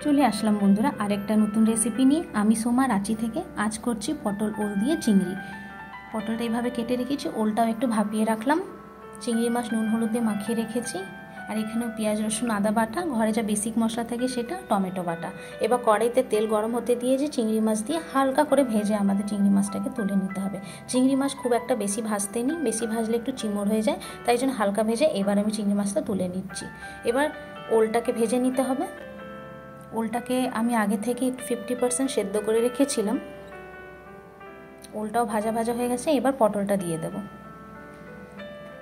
চলে আসলাম বন্ধুরা আরেকটা নতুন রেসিপি নিয়ে। আমি সোমা রাঁচি থেকে। আজ করছি পটল ওল দিয়ে চিংড়ি। পটলটা এইভাবে কেটে রেখেছি, ওলটাও একটু ভাপিয়ে রাখলাম, চিংড়ি মাছ নুন হলুদ দিয়ে মাখিয়ে রেখেছি। আর এখানেও পেঁয়াজ রসুন আদা বাটা, ঘরে যা বেসিক মশলা থাকে সেটা, টমেটো বাটা। এবার কড়াইতে তেল গরম হতে দিয়েছি, চিংড়ি মাছ দিয়ে হালকা করে ভেজে আমাদের চিংড়ি মাছটাকে তুলে নিতে হবে। চিংড়ি মাছ খুব একটা বেশি ভাজতে নিই, বেশি ভাজলে একটু চিমড় হয়ে যায়, তাই জন্য হালকা ভেজে এবার আমি চিংড়ি মাছটা তুলে নিচ্ছি। এবার ওলটাকে ভেজে নিতে হবে। ওলটাকে আমি আগে থেকে 50% সেদ্ধ করে রেখেছিলাম। ওলটাও ভাজা ভাজা হয়ে গেছে। এবার পটলটা দিয়ে দেব।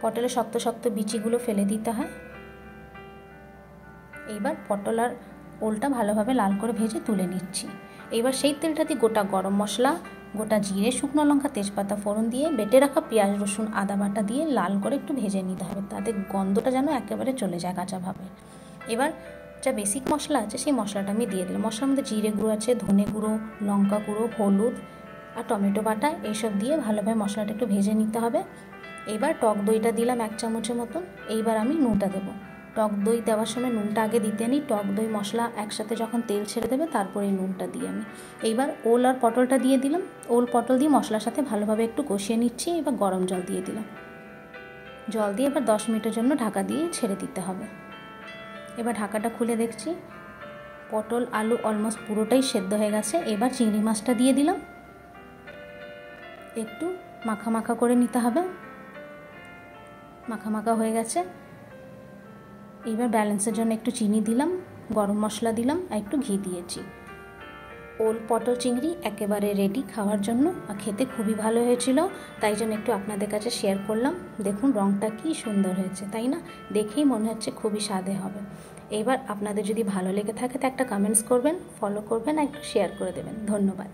পটলের শক্ত শক্ত বিচিগুলো ফেলে দিতে হয়। এইবার পটল আর ওলটা ভালোভাবে লাল করে ভেজে তুলে নিচ্ছি। এইবার সেই তেলটাতে গোটা গরম মশলা, গোটা জিরে, শুকনো লঙ্কা, তেজপাতা ফোড়ন দিয়ে বেটে রাখা পেঁয়াজ রসুন আদা বাটা দিয়ে লাল করে একটু ভেজে নিতে হবে, তাতে গন্ধটা যেন একেবারে চলে যায় কাঁচাভাবে। এবার যা বেসিক মশলা আছে সেই মশলাটা আমি দিয়ে দিলাম। মশলার মধ্যে জিরে গুঁড়ো আছে, ধনে গুঁড়ো, লঙ্কা গুঁড়ো, হলুদ আর টমেটো বাটা, এইসব দিয়ে ভালোভাবে মশলাটা একটু ভেজে নিতে হবে। এবার টক দইটা দিলাম 1 চামচের মতন। এইবার আমি নুনটা দেবো। টক দই দেওয়ার সময় নুনটা আগে দিতে নিই, টক দই মশলা একসাথে যখন তেল ছেড়ে দেবে তারপরে এই নুনটা দিই আমি। এইবার ওল আর পটলটা দিয়ে দিলাম। ওল পটল দিয়ে মশলার সাথে ভালোভাবে একটু কষিয়ে নিচ্ছি। এবার গরম জল দিয়ে দিলাম। জল দিয়ে এবার 10 মিনিটের জন্য ঢাকা দিয়ে ছেড়ে দিতে হবে। এবার ঢাকাটা খুলে দেখছি পটল আলু অলমোস্ট পুরোটাই সেদ্ধ হয়ে গেছে। এবার চিংড়ি মাছটা দিয়ে দিলাম। একটু মাখা মাখা করে নিতে হবে। মাখা মাখা হয়ে গেছে। এবার ব্যালেন্সের জন্য একটু চিনি দিলাম, গরম মশলা দিলাম আর একটু ঘি দিয়েছি। ওল পটল চিংড়ি একেবারে রেডি খাওয়ার জন্য। আর খেতে খুবই ভালো হয়েছিল, তাই জন্য একটু আপনাদের কাছে শেয়ার করলাম। দেখুন রঙটা কি সুন্দর হয়েছে, তাই না? দেখেই মনে হচ্ছে খুবই স্বাদে হবে। এবার আপনাদের যদি ভালো লেগে থাকে তো একটা কমেন্টস করবেন, ফলো করবেন আর একটু শেয়ার করে দেবেন। ধন্যবাদ।